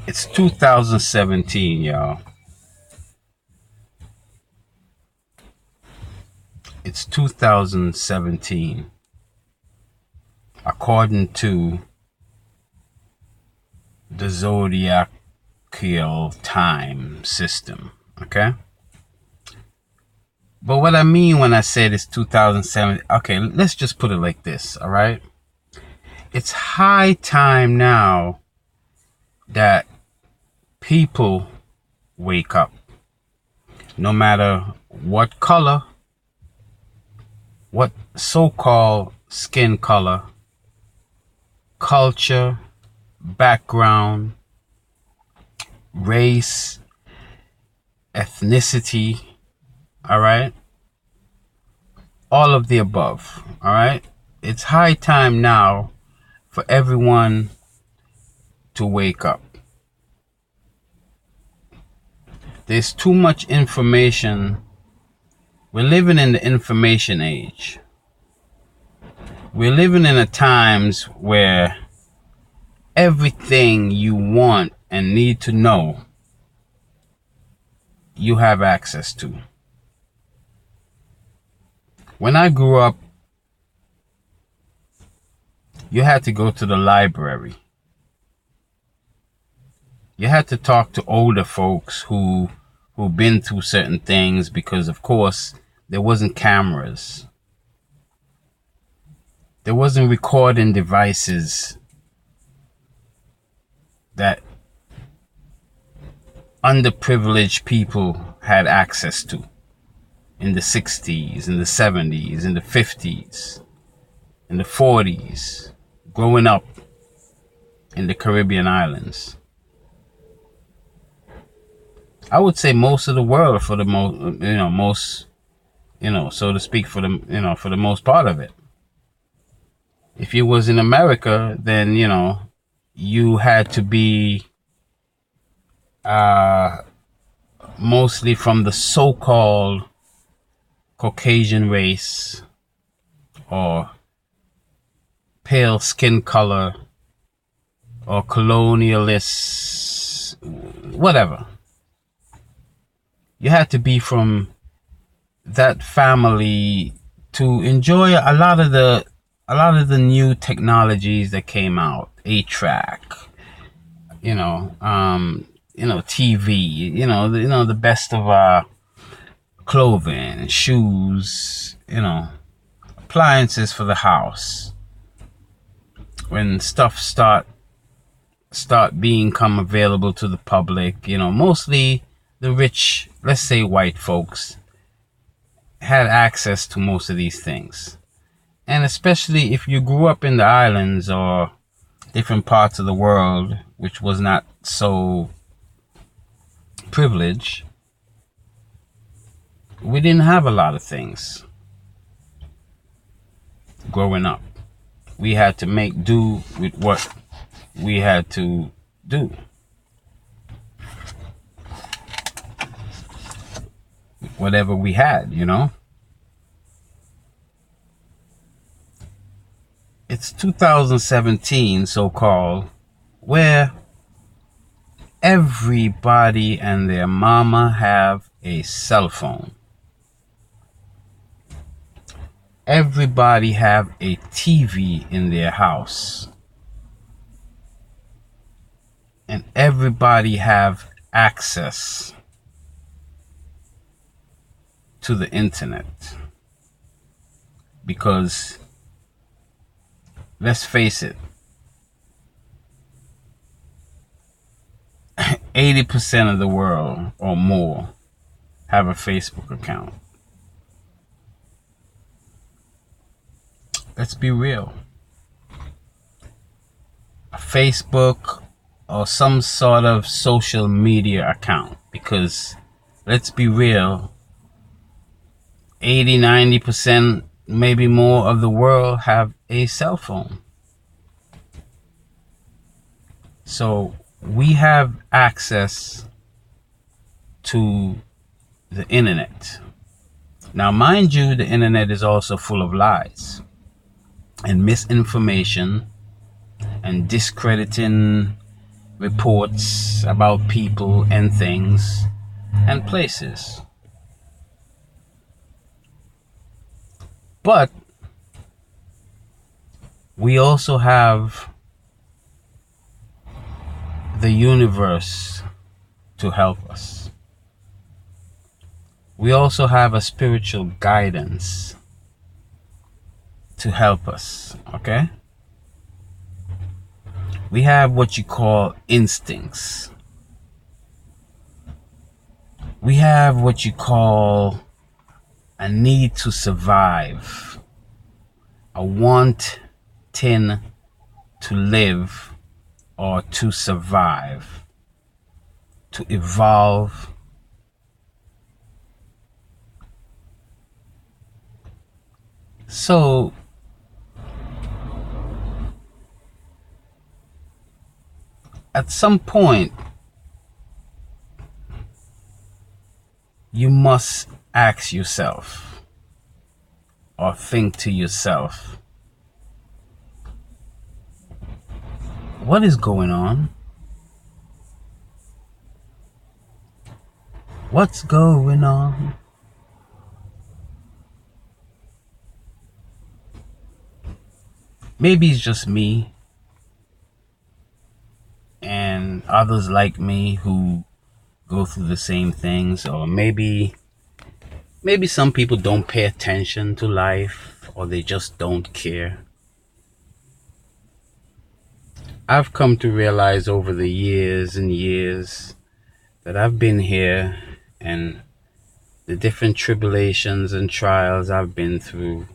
It's 2017, y'all. It's 2017, according to the zodiacal time system. Okay? But what I mean when I said it's 2007, okay, let's just put it like this, all right? It's high time now that people wake up. No matter what color, what so-called skin color, culture, background, race, ethnicity, all right? All of the above, all right? It's high time now for everyone to wake up. There's too much information. We're living in the information age. We're living in a times where everything you want and need to know, you have access to. When I grew up, you had to go to the library. You had to talk to older folks who've been through certain things, because of course there wasn't cameras. There wasn't recording devices that underprivileged people had access to in the 60s, in the 70s, in the 50s, in the 40s, growing up in the Caribbean islands. I would say most of the world, for the most, so to speak, for the most part of it. If you was in America, then, you had to be mostly from the so-called Caucasian race or pale skin color or colonialists, whatever. You had to be from that family to enjoy a lot of the new technologies that came out. A-track, TV, the best of clothing, shoes, appliances for the house. When stuff start become available to the public, mostly the rich, let's say white folks, had access to most of these things. And especially if you grew up in the islands or different parts of the world, which was not so privileged, we didn't have a lot of things growing up. We had to make do with what we had to do. Whatever we had, It's 2017, so-called, where everybody and their mama have a cell phone. Everybody have a TV in their house. And everybody have access to the internet. Because, let's face it, 80% of the world or more have a Facebook account. Let's be real. A Facebook or some sort of social media account. Because, let's be real, 80-90%, maybe more, of the world have a cell phone. So we have access to the internet. Now, mind you, the internet is also full of lies and misinformation and discrediting reports about people and things and places. But we also have the universe to help us. We also have a spiritual guidance to help us, okay? We have what you call instincts. We have what you call a need to survive, a wanting to live or to survive, to evolve. So at some point, you must ask yourself or think to yourself, what is going on? What's going on? Maybe it's just me and others like me who go through the same things, or maybe some people don't pay attention to life, or they just don't care. I've come to realize over the years and years that I've been here, and the different tribulations and trials I've been through,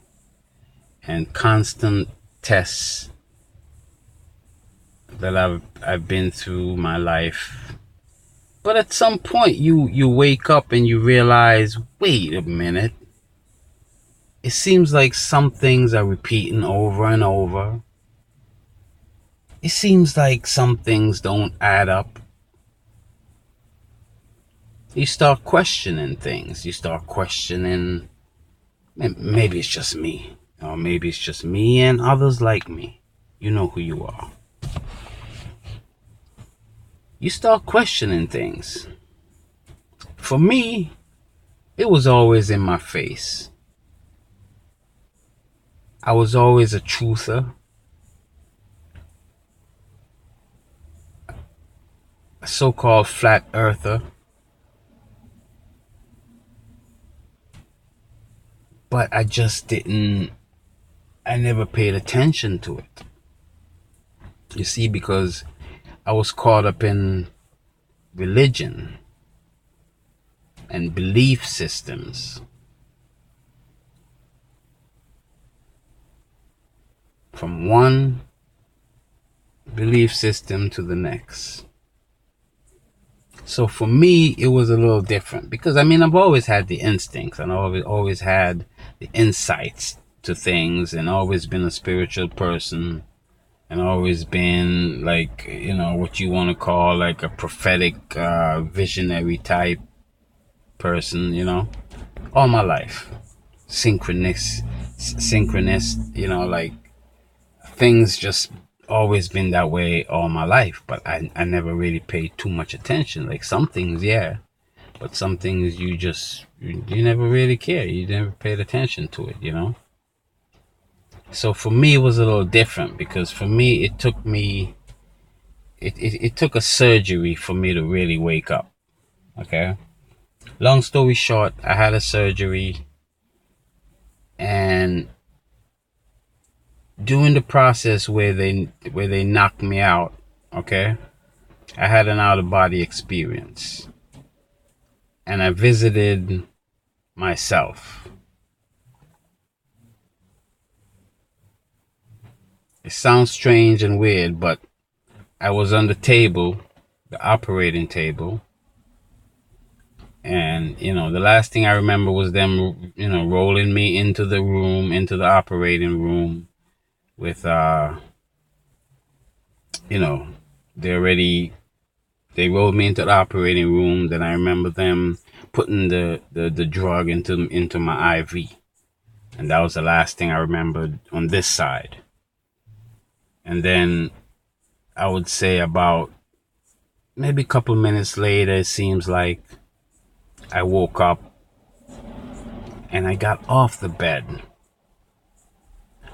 and constant tests that I've been through my life. But at some point you wake up and you realize, wait a minute, it seems like some things are repeating over and over. It seems like some things don't add up. You start questioning things. You start questioning, maybe it's just me, or maybe it's just me and others like me. You know who you are. You start questioning things. For me, it was always in my face. I was always a truther, a so-called flat earther. But I never paid attention to it. You see, because I was caught up in religion and belief systems. From one belief system to the next. So for me, it was a little different, because I've always had the instincts, and I've always had the insights to things, and always been a spiritual person, and always been like, what you want to call like a prophetic, visionary type person, all my life. Synchronous, like things just always been that way all my life. But I never really paid too much attention. Like some things, yeah, but some things you never really care. You never paid attention to it, So for me, it was a little different, because for me, it took a surgery for me to really wake up. Okay. Long story short, I had a surgery, and during the process where they knocked me out, okay, I had an out of body experience, and I visited myself. It sounds strange and weird, but I was on the table, the operating table, and the last thing I remember was them rolling me into the operating room with they rolled me into the operating room. Then I remember them putting the drug into my IV, and that was the last thing I remembered on this side. And then I would say about maybe a couple minutes later, it seems like I woke up and I got off the bed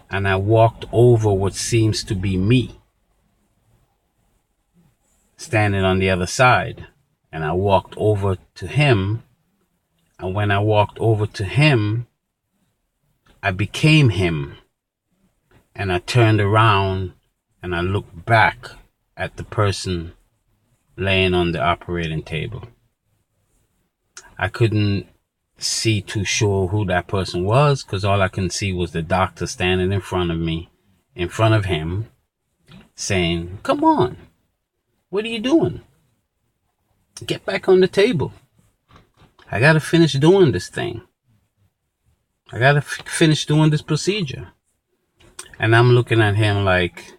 and I walked over what seems to be me standing on the other side. And I walked over to him. And when I walked over to him, I became him. And I turned around and I looked back at the person laying on the operating table. I couldn't see too sure who that person was because all I can see was the doctor standing in front of me, in front of him, saying, "Come on, what are you doing? Get back on the table. I gotta finish doing this thing. I gotta finish doing this procedure." And I'm looking at him like,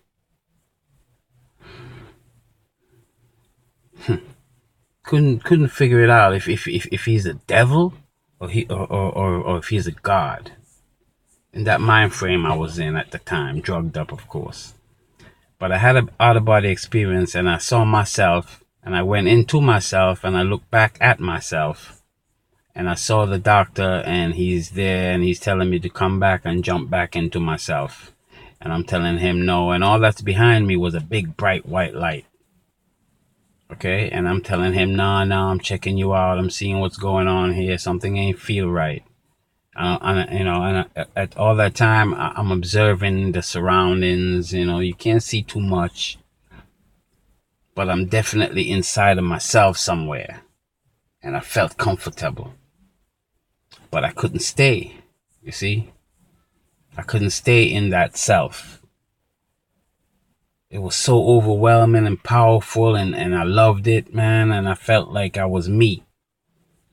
couldn't figure it out if he's a devil or if he's a god. In that mind frame I was in at the time, drugged up, of course. But I had an out of body experience, and I saw myself, and I went into myself, and I looked back at myself, and I saw the doctor, and he's there, and he's telling me to come back and jump back into myself. And I'm telling him no, and all that's behind me was a big bright white light. Okay, and I'm telling him, nah, I'm checking you out. I'm seeing what's going on here. Something ain't feel right. And at all that time, I'm observing the surroundings. You can't see too much, but I'm definitely inside of myself somewhere, and I felt comfortable. But I couldn't stay. You see, I couldn't stay in that self. It was so overwhelming and powerful, and I loved it, man, and I felt like I was me.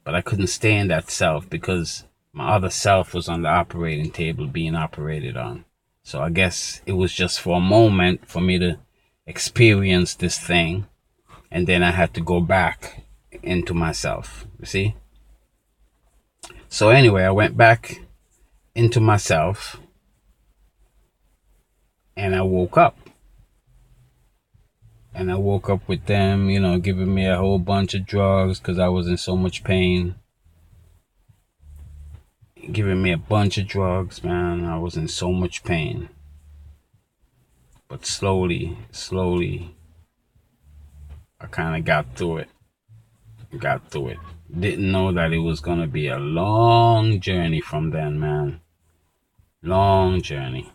But I couldn't stay in that self because my other self was on the operating table being operated on. So I guess it was just for a moment for me to experience this thing, and then I had to go back into myself, you see? So anyway, I went back into myself, and I woke up. And I woke up with them, giving me a whole bunch of drugs because I was in so much pain. Giving me a bunch of drugs, man. I was in so much pain. But slowly, I kind of got through it. Didn't know that it was going to be a long journey from then, man. Long journey.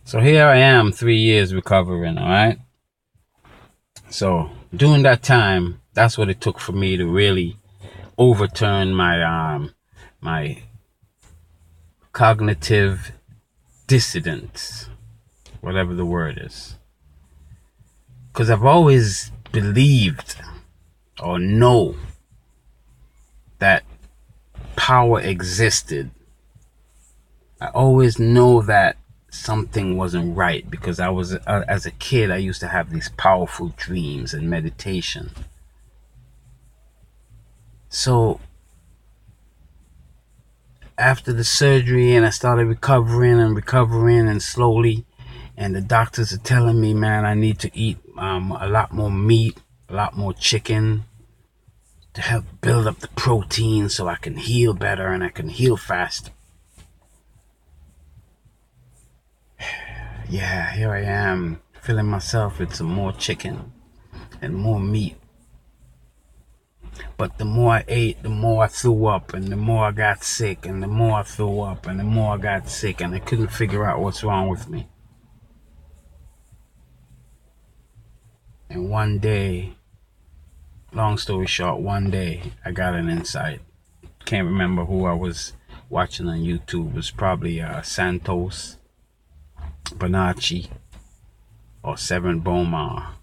So here I am, 3 years recovering, all right? So during that time, that's what it took for me to really overturn my cognitive dissidence, whatever the word is. Because I've always believed or know that power existed. I always know that something wasn't right because I was, as a kid, I used to have these powerful dreams and meditation. So after the surgery, and I started recovering and slowly, and the doctors are telling me, man, I need to eat a lot more meat, a lot more chicken to help build up the protein so I can heal better and I can heal faster. Yeah, here I am, filling myself with some more chicken and more meat. But the more I ate, the more I threw up, and the more I got sick, and the more I threw up, and the more I got sick, and I couldn't figure out what's wrong with me. And one day, long story short, one day I got an insight. Can't remember who I was watching on YouTube. It was probably Santos, Bonacci, or Seven Bomar.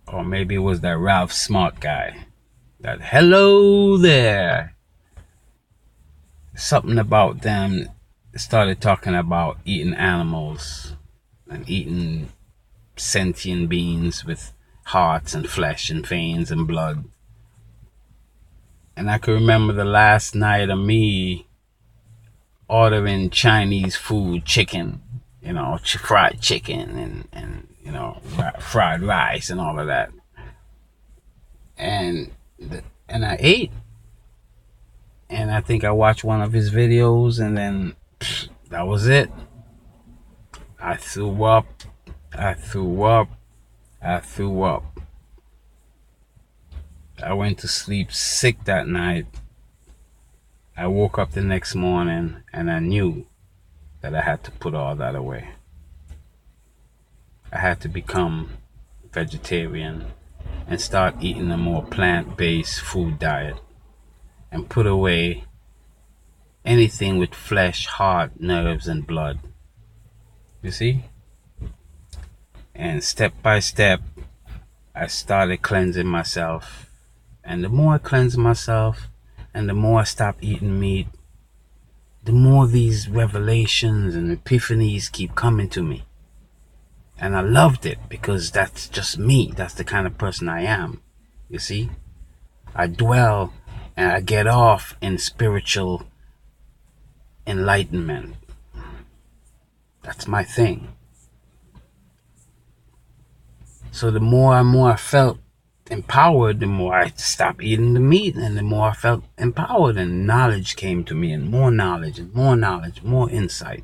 Or maybe it was that Ralph Smart guy. That hello there. Something about them started talking about eating animals and eating sentient beings with hearts and flesh and veins and blood. And I can remember the last night of me ordering Chinese food, chicken, fried chicken and fried rice and all of that. And I ate, and I think I watched one of his videos, and then that was it. I threw up. I threw up. I threw up. I went to sleep sick that night. I woke up the next morning and I knew that I had to put all that away. I had to become vegetarian and start eating a more plant-based food diet and put away anything with flesh, heart, nerves, and blood. You see? And step by step, I started cleansing myself. And the more I cleanse myself and the more I stop eating meat, the more these revelations and epiphanies keep coming to me. And I loved it because that's just me. That's the kind of person I am. You see? I dwell and I get off in spiritual enlightenment. That's my thing. So the more and more I felt empowered, the more I stopped eating the meat, and the more I felt empowered, and knowledge came to me, and more knowledge, more insight.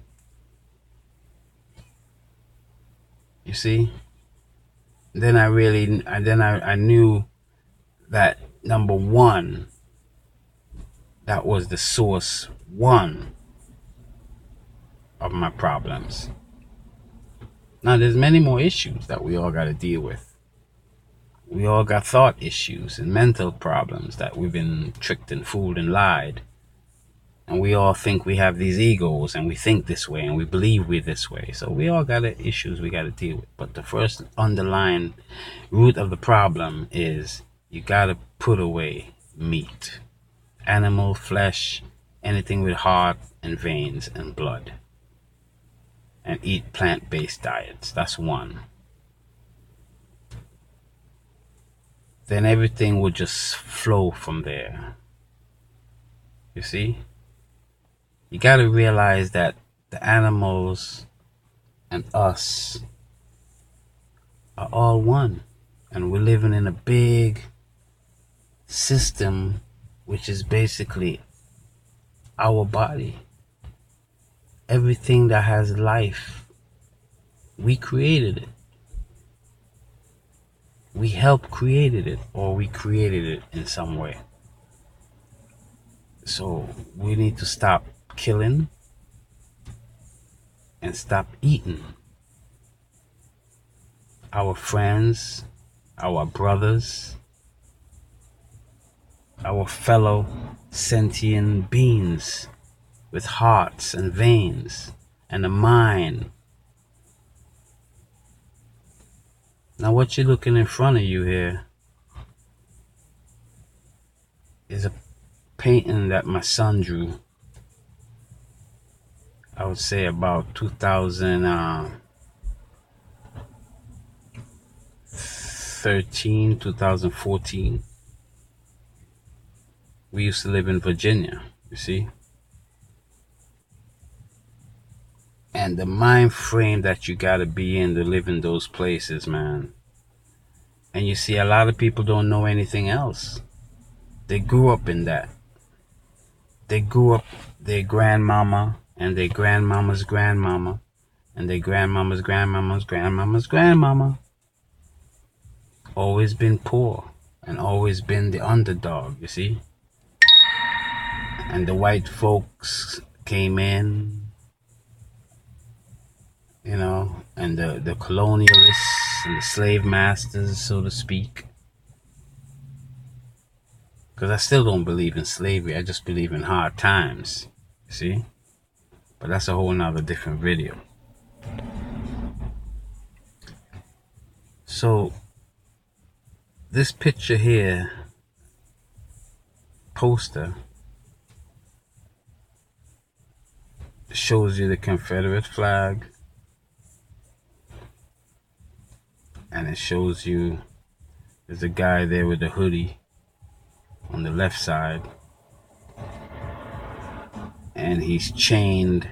You see? Then I knew that number one, that was the source one of my problems. Now there's many more issues that we all got to deal with. We all got thought issues and mental problems that we've been tricked and fooled and lied. And we all think we have these egos and we think this way and we believe we're this way. So we all got issues we got to deal with. But the first underlying root of the problem is you got to put away meat, animal flesh, anything with heart and veins and blood. And eat plant-based diets. That's one. Then everything will just flow from there. You see? You got to realize that the animals and us are all one. And we're living in a big system, which is basically our body. Everything that has life, we created it. We helped created it, or we created it in some way. So we need to stop killing and stop eating our friends, our brothers, our fellow sentient beings with hearts and veins and a mind. Now what you're looking in front of you here is a painting that my son drew. I would say about 2013, 2014. We used to live in Virginia, you see? And the mind frame that you gotta be in to live in those places, man. And you see, a lot of people don't know anything else. They grew up in that. They grew up, their grandmama and their grandmama's grandmama and their grandmama's grandmama's grandmama's grandmama always been poor and always been the underdog, you see? And the white folks came in, and the colonialists and the slave masters, so to speak. Because I still don't believe in slavery. I just believe in hard times, you see? But that's a whole nother different video. So, this picture here, poster, shows you the Confederate flag. And it shows you there's a guy there with a hoodie on the left side. and he's chained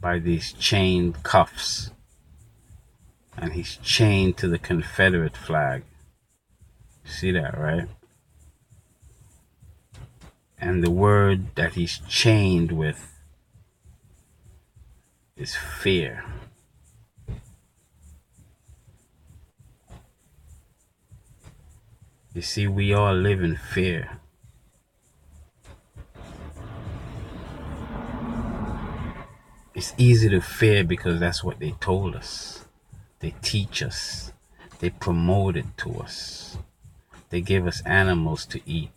by these chained cuffs, and he's chained to the Confederate flag. See that, right? And the word that he's chained with is fear. You see, we all live in fear. It's easy to fear because that's what they told us. They teach us. They promote it to us. They give us animals to eat.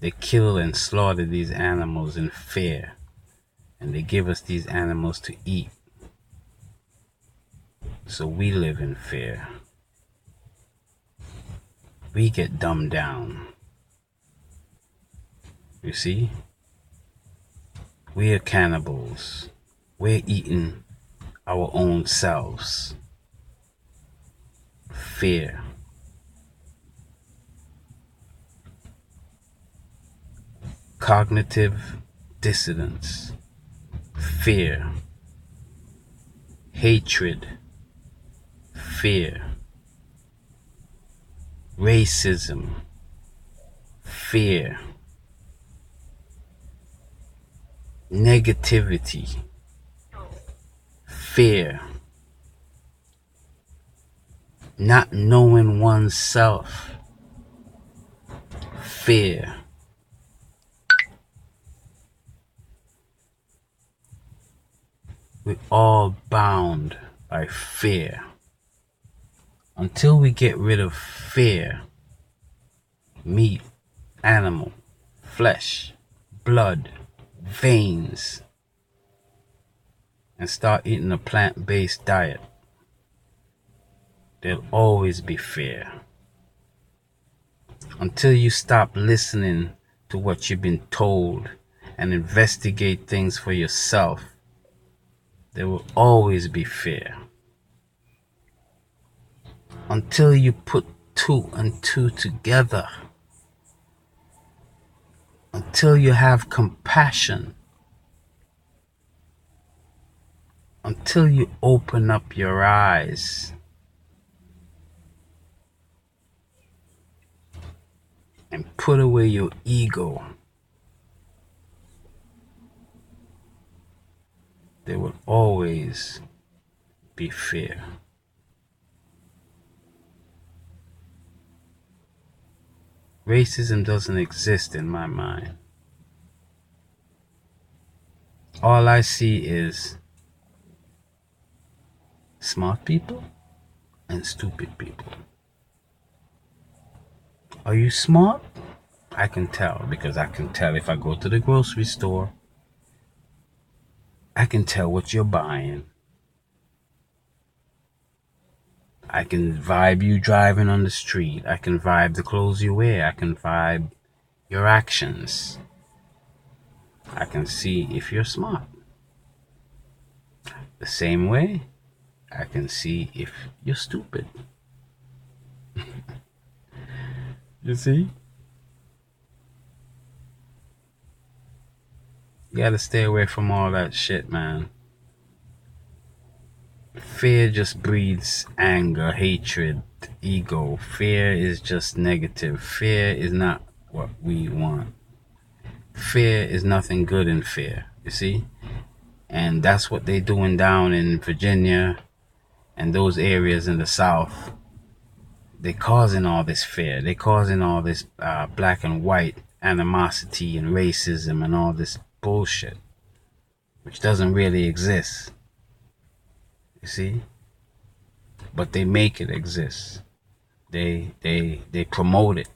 They kill and slaughter these animals in fear. And they give us these animals to eat. So we live in fear. We get dumbed down. You see? We are cannibals. We're eating our own selves. Fear. Cognitive dissonance. Fear. Hatred. Fear. Racism. Fear. Negativity. Fear. Not knowing oneself. Fear. We're all bound by fear. Until we get rid of fear, meat, animal, flesh, blood, veins, and start eating a plant-based diet, there'll always be fear. Until you stop listening to what you've been told and investigate things for yourself, there will always be fear. Until you put 2 and 2 together, until you have compassion, until you open up your eyes and put away your ego, there will always be fear. Racism doesn't exist in my mind. All I see is smart people and stupid people. Are you smart? I can tell, because I can tell if I go to the grocery store. I can tell what you're buying. I can vibe you driving on the street. I can vibe the clothes you wear. I can vibe your actions. I can see if you're smart. The same way, I can see if you're stupid. You see? You gotta stay away from all that shit, man. Fear just breeds anger, hatred, ego. Fear is just negative. Fear is not what we want. Fear is nothing good in fear, you see? And that's what they're doing down in Virginia and those areas in the South. They're causing all this fear. They're causing all this black and white animosity and racism and all this bullshit, which doesn't really exist. You see? But they make it exist. They promote it.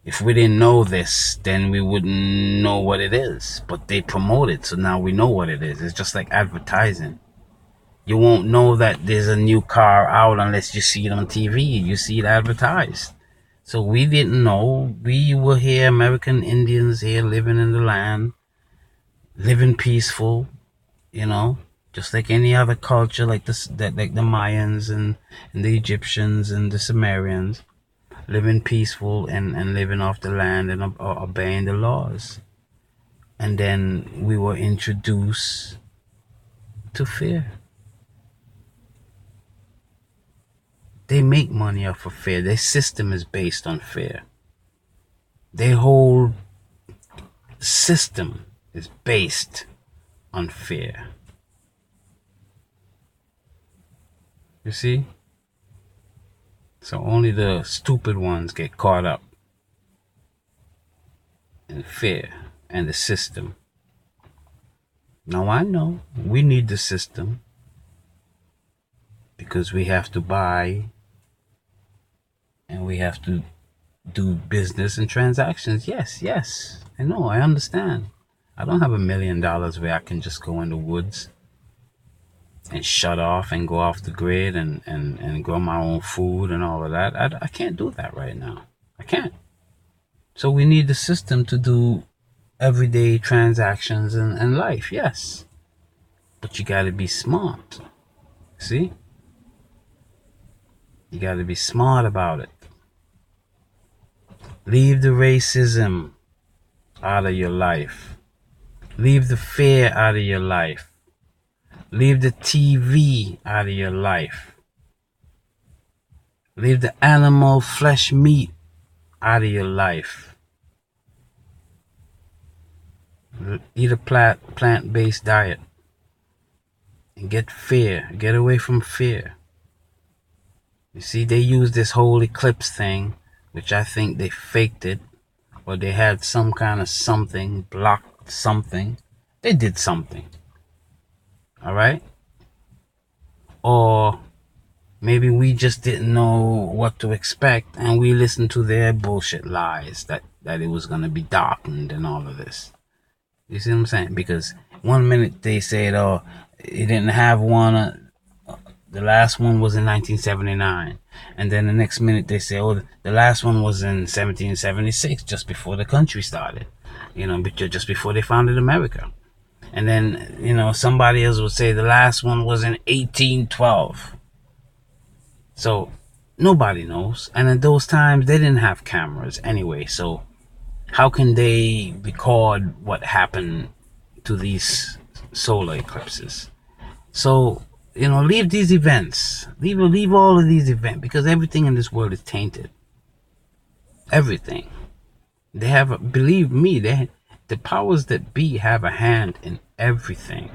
If we didn't know this, then we wouldn't know what it is. But they promote it, so now we know what it is. It's just like advertising. You won't know that there's a new car out unless you see it on TV. You see it advertised. So we didn't know. We were here, American Indians here, living in the land, living peaceful, you know, just like any other culture, like the Mayans and the Egyptians and the Sumerians, living peaceful and living off the land and obeying the laws. And then we were introduced to fear. They make money off of fear. Their system is based on fear. Their whole system is based on fear. You see? So only the stupid ones get caught up in fear and the system. Now I know we need the system because we have to buy and we have to do business and transactions. Yes. I know, I understand. I don't have $1 million where I can just go in the woods and shut off and go off the grid and grow my own food and all of that. I can't do that right now. I can't. So we need the system to do everyday transactions and life, yes. But you gotta be smart. See? You gotta be smart about it. Leave the racism out of your life. Leave the fear out of your life. Leave the TV out of your life. Leave the animal flesh meat out of your life. Eat a plant-based diet. And get away from fear. You see, they use this whole eclipse thing, which I think they faked it, or they had some kind of something, blocked something. They did something. All right? Or maybe we just didn't know what to expect and we listened to their bullshit lies that it was going to be darkened and all of this. You see what I'm saying? Because one minute they said, oh, it didn't have one. The last one was in 1979. And then the next minute they say, oh, the last one was in 1776, just before the country started. Just before they founded America. And then, somebody else would say the last one was in 1812. So nobody knows. And in those times, they didn't have cameras anyway. So how can they record what happened to these solar eclipses? So, leave these events. Leave all of these events, because everything in this world is tainted. Everything. They have, believe me, the powers that be have a hand in everything.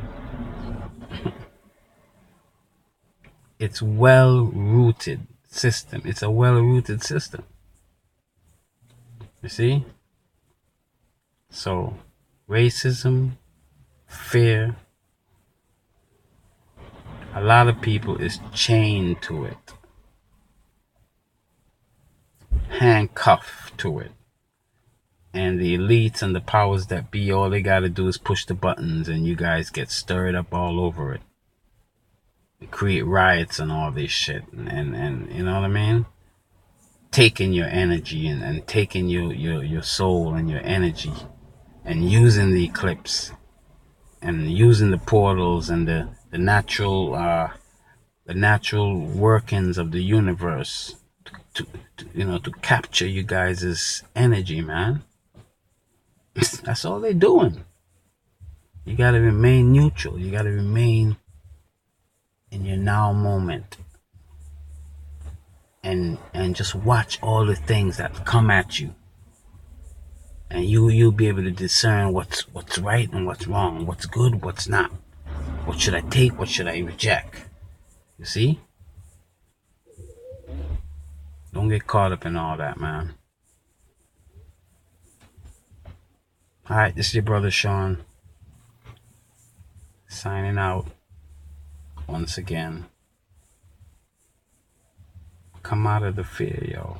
It's well-rooted system. It's a well-rooted system. You see? So, racism, fear, a lot of people is chained to it, handcuffed to it. And the elites and the powers that be, all they gotta do is push the buttons and you guys get stirred up all over it. Create riots and all this shit. And you know what I mean? Taking your energy and taking your soul and your energy and using the eclipse and using the portals and the natural workings of the universe to capture you guys' energy, man. That's all they're doing. You gotta remain neutral. You gotta remain in your now moment. And just watch all the things that come at you. And you'll be able to discern what's right and what's wrong, what's good, what's not. What should I take? What should I reject? You see? Don't get caught up in all that, man. Alright, this is your brother Sean. Signing out once again. Come out of the fear, yo.